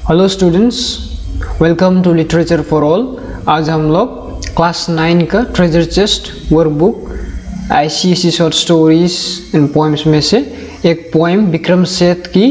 Hello students, welcome to literature for all. आज हम लोग क्लास 9 का treasure chest workbook ICSE short stories and poems में से एक पोएम विक्रम सेठ की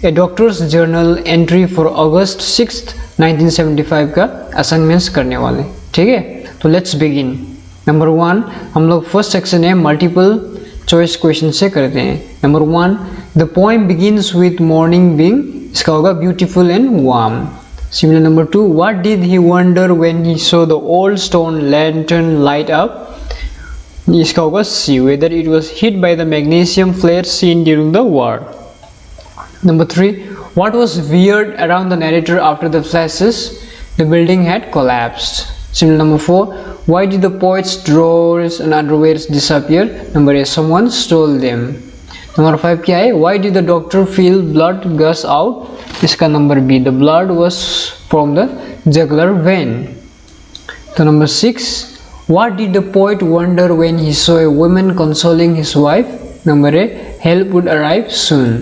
a doctor's journal entry for August 6, 1975 का असाइनमेंट्स करने वाले। ठीक है, तो लेट्स बिगिन। नंबर 1 हम लोग फर्स्ट सेक्शन है मल्टीपल चॉइस क्वेश्चन से करते हैं। Number 1, the poem begins with morning being, इसका होगा beautiful and warm. Similar number 2, what did he wonder when he saw the old stone lantern light up, इसका होगा C, whether it was hit by the magnesium flare seen during the war. Number 3, what was weird around the narrator after the flashes, the building had collapsed. Similar number 4, why did the poet's drawers and underwears disappear? Number 8, someone stole them. Number 5 क्या है? Why did the doctor feel blood gush out? इसका number B, the blood was from the jugular vein. तो number 6, what did the poet wonder when he saw a woman consoling his wife? Number A, help would arrive soon.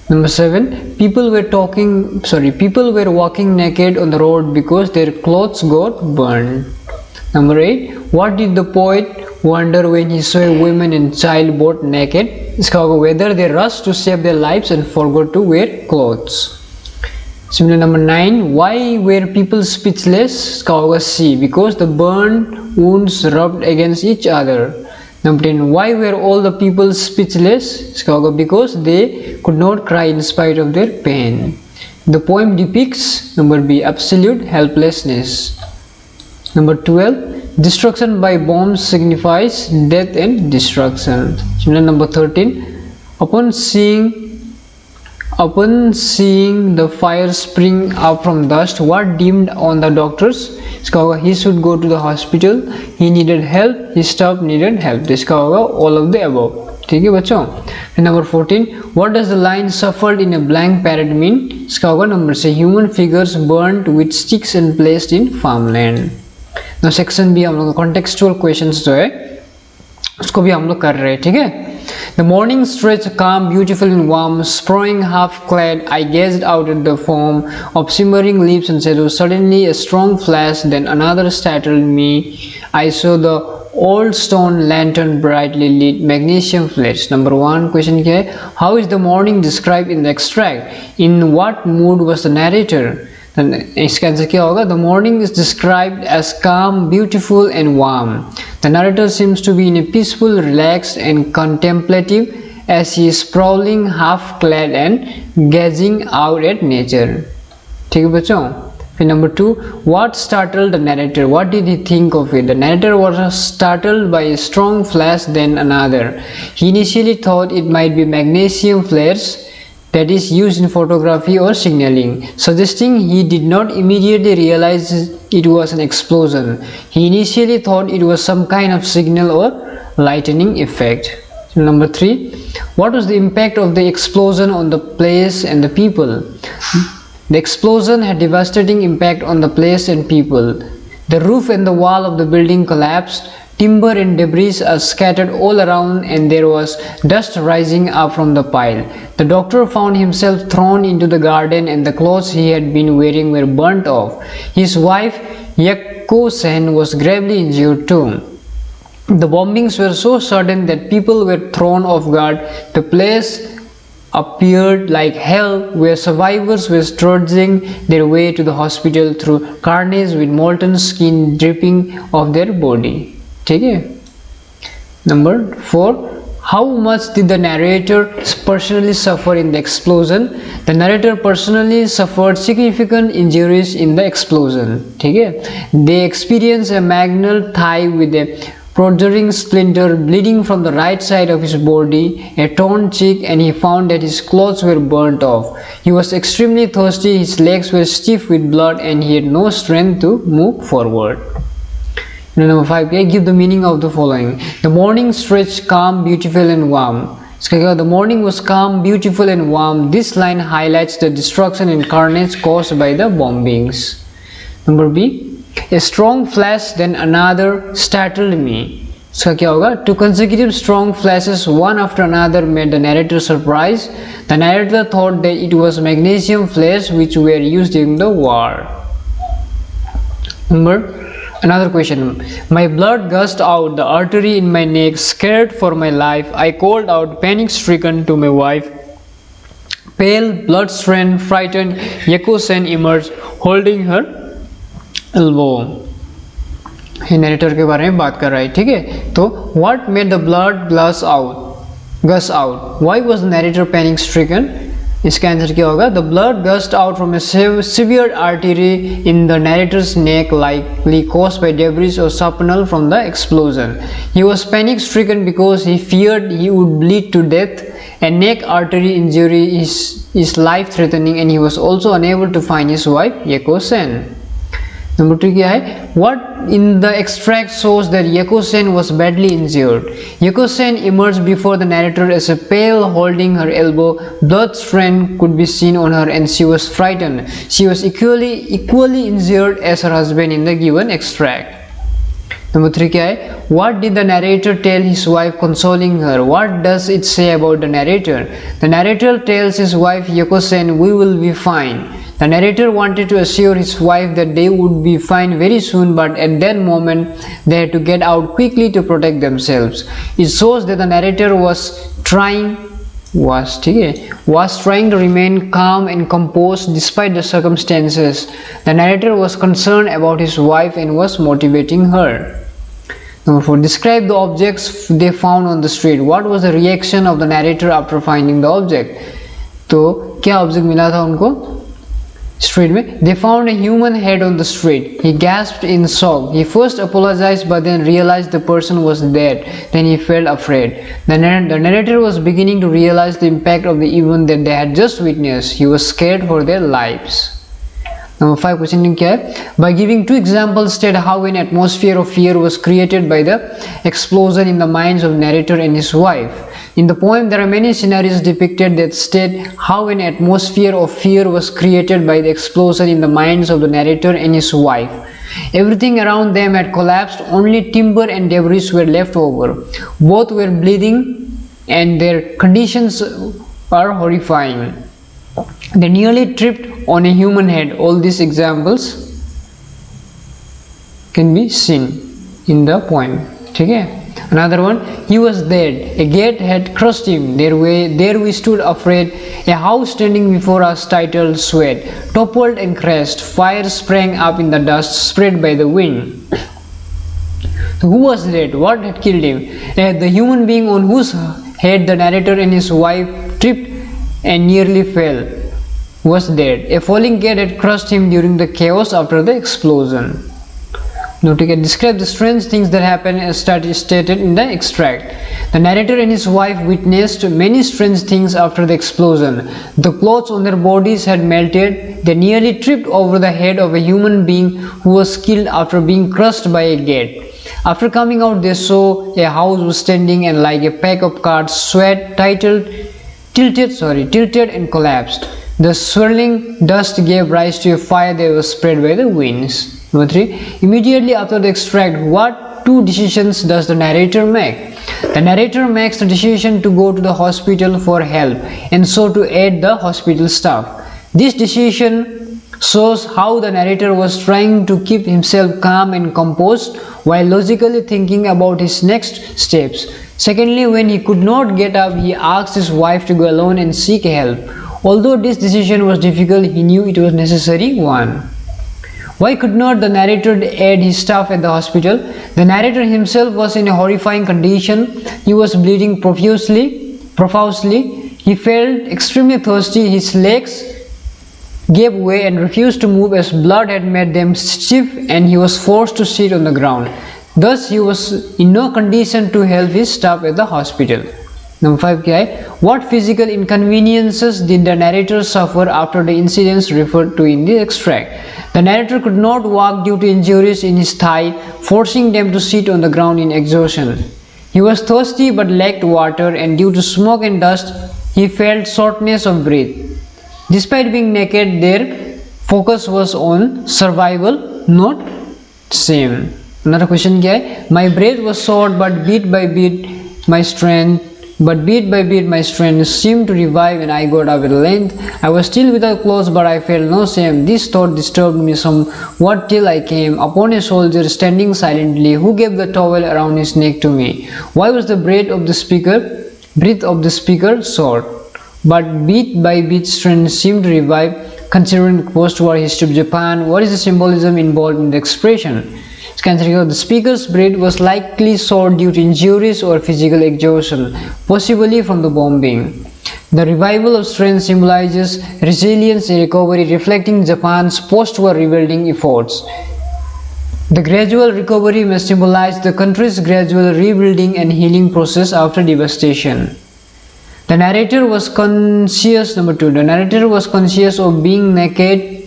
Number 7, people were walking naked on the road because their clothes got burned. Number 8, what did the poet wonder when he saw a woman and child both naked? इसका होगा whether they rushed to save their lives and forgot to wear clothes. Similar number 9, why were people speechless? इसका होगा C, because the burned wounds rubbed against each other. Number 10, why were all the people speechless? इसका होगा because they could not cry in spite of their pain. The poem depicts number B, absolute helplessness. Number 12, destruction by bombs signifies death and destruction. Similar number 13, upon seeing the fire spring up from dust, what deemed on the doctors? इसका होगा he should go to the hospital, he needed help, his staff needed help. इसका होगा all of the above. ठीक है बच्चों। Number 14, what does the line suffered in a blank parrot mean? इसका होगा number से human figures burnt with sticks and placed in farmland. now section भी हम लोग कॉन्टेक्सचुअल क्वेश्चंस जो है उसको भी हम लोग कर रहे हैं। ठीक है, the morning stretched calm, beautiful and warm, sprawling half-clad. I gazed out at the foam of shimmering leaves and shadows. Suddenly a strong flash, then another startled me. I saw the old stone lantern brightly lit, magnesium flares. Number 1 question क्या है? How is the morning described in the extract? In what mood was the narrator? इसका answer क्या होगा? The morning is described as calm, beautiful and warm. The narrator seems to be in a peaceful, relaxed and contemplative as he is prowling half-clad and gazing out at nature. ठीक है बच्चों। फिर number 2, what startled the narrator? What did he think of it? The narrator was startled by a strong flash, then another. He initially thought it might be magnesium flares that is used in photography or signaling, suggesting he did not immediately realize it was an explosion. He initially thought it was some kind of signal or lightning effect. Number 3, what was the impact of the explosion on the place and the people? The explosion had devastating impact on the place and people. The roof and the wall of the building collapsed. Timber and debris are scattered all around and there was dust rising up from the pile. The doctor found himself thrown into the garden and the clothes he had been wearing were burnt off. His wife, Yakko Sen, was gravely injured too. The bombings were so sudden that people were thrown off guard. The place appeared like hell, where survivors were trudging their way to the hospital through carnage with molten skin dripping off their body. ठीक है। Number 4, how much did the narrator personally suffer in the explosion? The narrator personally suffered significant injuries in the explosion. ठीक है। They experienced a magnal thigh with a protruding splinter, bleeding from the right side of his body, a torn cheek, and he found that his clothes were burnt off. He was extremely thirsty, his legs were stiff with blood, and he had no strength to move forward. Number 5, give the meaning of the following. The morning stretched calm, beautiful and warm. The morning was calm, beautiful and warm. This line highlights the destruction and carnage caused by the bombings. Number B, a strong flash, then another startled me. इसका क्या होगा? Two consecutive strong flashes, one after another, made the narrator surprised. The narrator thought that it was magnesium flares which were used during the war. Another question. My blood gushed out the artery in my neck. Scared for my life, I called out, panic-stricken, to my wife. Pale, blood-stained, frightened, Yeko-sen emerged, holding her elbow. ये narrator के बारे में बात कर रहा है, ठीक है? तो what made the blood gush out? Why was the narrator panic stricken? इसका आंसर क्या होगा? The blood gushed out from a severe artery in the narrator's neck, likely caused by debris or shrapnel from the explosion. He was panic stricken because he feared he would bleed to death. A neck artery injury is life threatening, and he was also unable to find his wife Yeko-sen. Number 2 क्या है? What in the extract shows that Yeko-sen was badly injured? Yeko-sen emerged before the narrator as a pale, holding her elbow. Blood stain could be seen on her, and she was frightened. She was equally injured as her husband in the given extract. Number 3 क्या है? What did the narrator tell his wife, consoling her? What does it say about the narrator? The narrator tells his wife Yeko-sen, "We will be fine." The narrator wanted to assure his wife that they would be fine very soon, but at that moment they had to get out quickly to protect themselves. It shows that the narrator was trying to remain calm and composed despite the circumstances. The narrator was concerned about his wife and was motivating her. Number 4. Describe the objects they found on the street. What was the reaction of the narrator after finding the object? तो क्या object मिला था उनको street में? They found a human head on the street. He gasped in shock. He first apologized but then realized the person was dead. Then he felt afraid. The narrator was beginning to realize the impact of the event that they had just witnessed. He was scared for their lives. Number 5 question क्या है? By giving 2 examples, state how an atmosphere of fear was created by the explosion in the minds of narrator and his wife. In the poem, there are many scenarios depicted that state how an atmosphere of fear was created by the explosion in the minds of the narrator and his wife. Everything around them had collapsed, only timber and debris were left over. Both were bleeding and their conditions are horrifying. They nearly tripped on a human head. All these examples can be seen in the poem. ठीक है? Another one, he was dead. A gate had crushed him. There we stood afraid. A house standing before us, titled Sweat, toppled and crashed. Fire sprang up in the dust spread by the wind. So who was dead? What had killed him? The human being on whose head the narrator and his wife tripped and nearly fell was dead. A falling gate had crushed him during the chaos after the explosion. Now to describe the strange things that happened as stated in the extract. The narrator and his wife witnessed many strange things after the explosion. The clothes on their bodies had melted. They nearly tripped over the head of a human being who was killed after being crushed by a gate. After coming out, they saw a house was standing, and like a pack of cards, Sweat tilted and collapsed. The swirling dust gave rise to a fire that was spread by the winds. Number 3. Immediately after the extract, what 2 decisions does the narrator make? The narrator makes the decision to go to the hospital for help and so to aid the hospital staff. This decision shows how the narrator was trying to keep himself calm and composed while logically thinking about his next steps. Secondly, when he could not get up, he asked his wife to go alone and seek help. Although this decision was difficult, he knew it was a necessary one. Why could not the narrator aid his staff at the hospital? The narrator himself was in a horrifying condition. He was bleeding profusely. He felt extremely thirsty. His legs gave way and refused to move as blood had made them stiff, and he was forced to sit on the ground. Thus, he was in no condition to help his staff at the hospital. Number 5 क्या है? What physical inconveniences did the narrator suffer after the incidents referred to in the extract? The narrator could not walk due to injuries in his thigh, forcing them to sit on the ground in exhaustion. He was thirsty but lacked water, and due to smoke and dust, he felt shortness of breath. Despite being naked, their focus was on survival, not shame. Another question क्या है? My breath was short, but bit by bit my strength seemed to revive, and I got up at length. I was still without clothes, but I felt no shame. This thought disturbed me somewhat till I came upon a soldier standing silently, who gave the towel around his neck to me. Why was the breath of the speaker short, but bit by bit strength seemed to revive? Considering the post-war history of Japan, what is the symbolism involved in the expression? The speaker's breath was likely short due to injuries or physical exhaustion, possibly from the bombing. The revival of strength symbolizes resilience and recovery, reflecting Japan's post-war rebuilding efforts. The gradual recovery may symbolize the country's gradual rebuilding and healing process after devastation. The narrator was conscious, number 2, the narrator was conscious of being naked.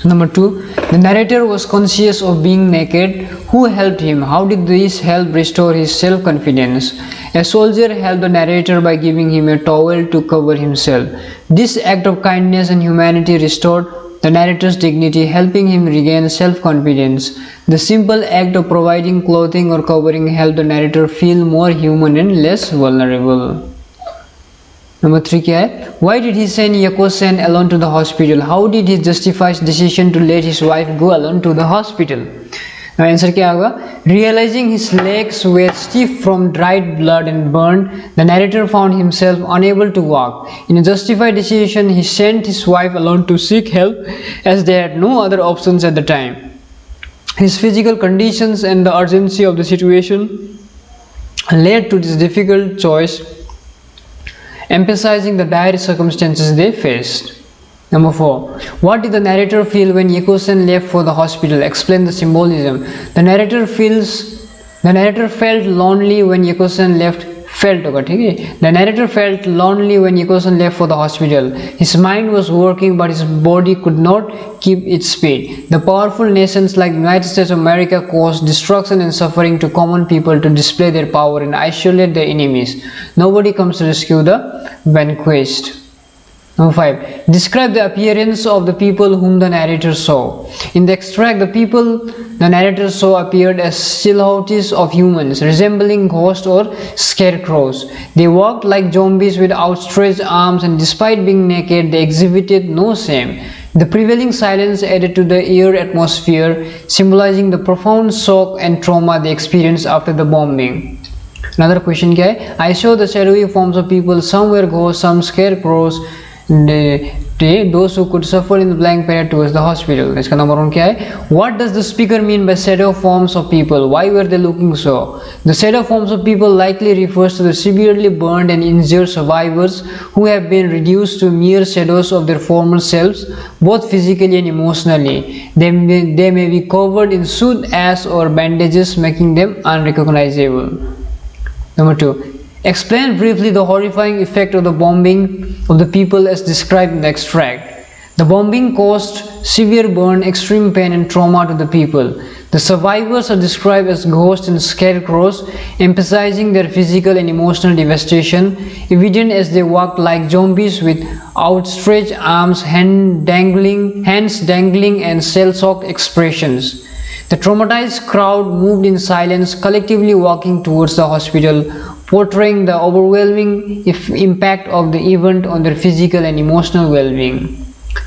Number 2, the narrator was conscious of being naked. Who helped him? How did this help restore his self-confidence? A soldier helped the narrator by giving him a towel to cover himself. This act of kindness and humanity restored the narrator's dignity, helping him regain self-confidence. The simple act of providing clothing or covering helped the narrator feel more human and less vulnerable. Number 3 क्या है? Why did he send Yako-sen alone to the hospital? How did he justify his decision to let his wife go alone to the hospital? Now answer क्या होगा? Realizing his legs were stiff from dried blood and burned, the narrator found himself unable to walk. In a justified decision, he sent his wife alone to seek help, as they had no other options at the time. His physical conditions and the urgency of the situation led to this difficult choice, emphasizing the dire circumstances they faced. Number 4. What did the narrator feel when Yako-sen left for the hospital? Explain the symbolism. The narrator felt lonely when Yako-sen left. The narrator felt lonely when Yako-sen left for the hospital. His mind was working, but his body could not keep its speed. The powerful nations like the United States of America caused destruction and suffering to common people to display their power and isolate their enemies. Nobody comes to rescue the vanquished. Number 5. Describe the appearance of the people whom the narrator saw. In the extract, the people the narrator saw appeared as silhouettes of humans, resembling ghosts or scarecrows. They walked like zombies with outstretched arms, and despite being naked, they exhibited no shame. The prevailing silence added to the air atmosphere, symbolizing the profound shock and trauma they experienced after the bombing. Another question क्या है? I saw the shadowy forms of people. Some were ghosts, some scarecrows. Those who could suffer in the blank period towards the hospital. इसका number 1 क्या है? What does the speaker mean by shadow forms of people? Why were they looking so? The shadow forms of people likely refers to the severely burned and injured survivors who have been reduced to mere shadows of their former selves, both physically and emotionally. They may be covered in soot, ash, or bandages, making them unrecognizable. Number 2. Explain briefly the horrifying effect of the bombing of the people as described in the extract. The bombing caused severe burn, extreme pain and trauma to the people. The survivors are described as ghosts and scarecrows, emphasizing their physical and emotional devastation, evident as they walked like zombies with outstretched arms, hands dangling and shell-shocked expressions. The traumatized crowd moved in silence, collectively walking towards the hospital, portraying the overwhelming impact of the event on their physical and emotional well-being.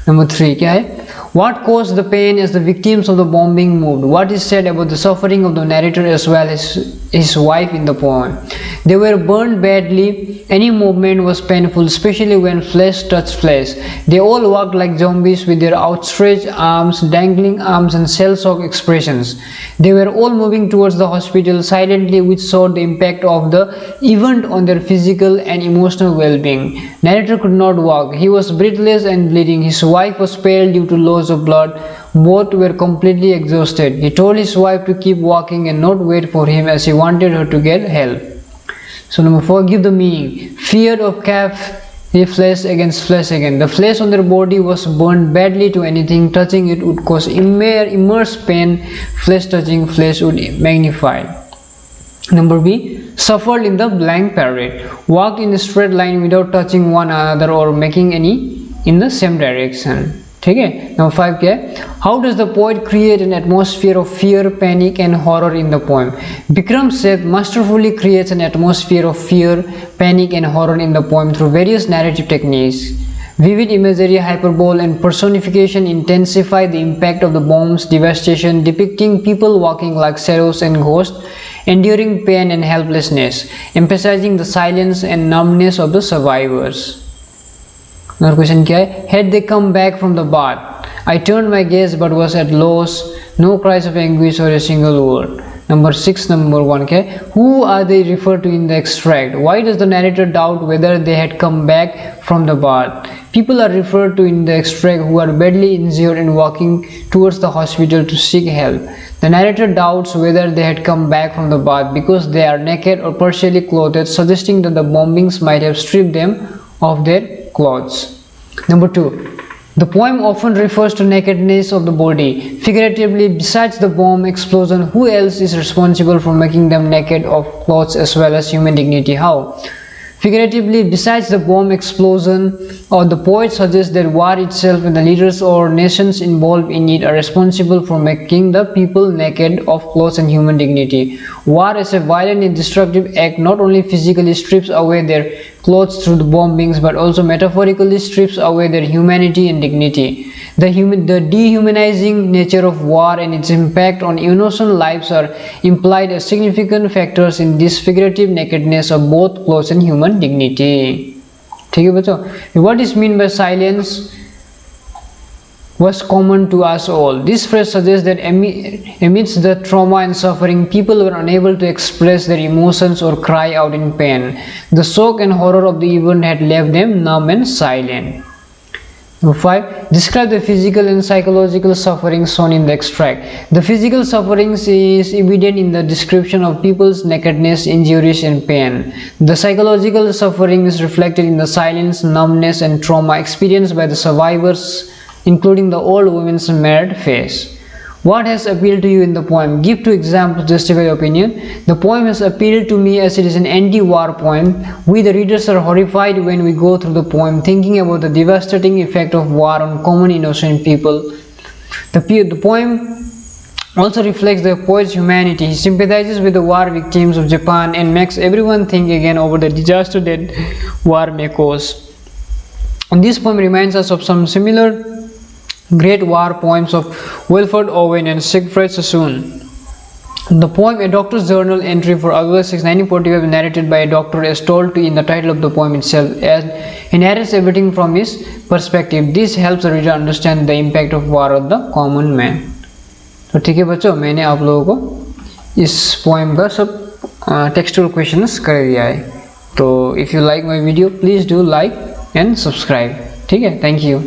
Number 3 क्या है? What caused the pain as the victims of the bombing moved? What is said about the suffering of the narrator as well as his wife in the poem? They were burned badly. Any movement was painful, especially when flesh touched flesh. They all walked like zombies with their outstretched arms, dangling arms and shell-shocked expressions. They were all moving towards the hospital silently, which showed the impact of the event on their physical and emotional well-being. Narrator could not walk. He was breathless and bleeding. His wife was pale due to loss of blood. Both were completely exhausted. He told his wife to keep walking and not wait for him, as he wanted her to get help. So number 4, give the meaning. Fear of calf flesh against flesh again. The flesh on their body was burned badly. To anything touching it would cause immense pain. Flesh touching flesh would magnify. Number B, suffered in the blank parade. Walked in a straight line without touching one another or making any in the same direction. ठीक है। Number 5 क्या है, how does the poet create an atmosphere of fear, panic and horror in the poem. Vikram Seth masterfully creates an atmosphere of fear, panic and horror in the poem through various narrative techniques. Vivid imagery, hyperbole and personification intensify the impact of the bomb's devastation, depicting people walking like shadows and ghosts, enduring pain and helplessness, emphasizing the silence and numbness of the survivors. Another question क्या है, had they come back from the bath, I turned my gaze but was at loss, no cries of anguish or a single word. Number 6, number 1 क्या है, who are they referred to in the extract, why does the narrator doubt whether they had come back from the bath. People are referred to in the extract who are badly injured and walking towards the hospital to seek help. The narrator doubts whether they had come back from the bath because they are naked or partially clothed, suggesting that the bombings might have stripped them of their clothes. Number 2, the poem often refers to nakedness of the body. Figuratively, besides the bomb explosion, who else is responsible for making them naked of clothes as well as human dignity? How? Figuratively, besides the bomb explosion, or the poet suggests that war itself and the leaders or nations involved in it are responsible for making the people naked of clothes and human dignity. War as a violent and destructive act not only physically strips away their clothes through the bombings but also metaphorically strips away their humanity and dignity. The dehumanizing nature of war and its impact on innocent lives are implied as significant factors in this figurative nakedness of both clothes and human dignity. ठीक है बच्चों, what is meant by silence was common to us all. This phrase suggests that amidst the trauma and suffering, people were unable to express their emotions or cry out in pain. The shock and horror of the event had left them numb and silent. Number 5, describe the physical and psychological suffering shown in the extract. The physical suffering is evident in the description of people's nakedness, injuries and pain. The psychological suffering is reflected in the silence, numbness and trauma experienced by the survivors, including the old woman's marred face. What has appealed to you in the poem? Give 2 examples to justify your opinion. The poem has appealed to me as it is an anti-war poem. We the readers are horrified when we go through the poem, thinking about the devastating effect of war on common innocent people. The poem also reflects the poet's humanity. He sympathizes with the war victims of Japan and makes everyone think again over the disaster that war may cause. And this poem reminds us of some similar great war poems of Wilfred Owen and Siegfried Sassoon. The poem, a doctor's journal entry for August 6, 1945, narrated by a doctor, is told to in the title of the poem itself, as he narrates everything from his perspective. This helps the reader understand the impact of war on the common man. तो ठीक है बच्चों, मैंने आप लोगों को इस poem का सब टेक्सचुअल क्वेश्चंस कर दिया है. तो if you like my video, please do like and subscribe. ठीक है, थैंक यू.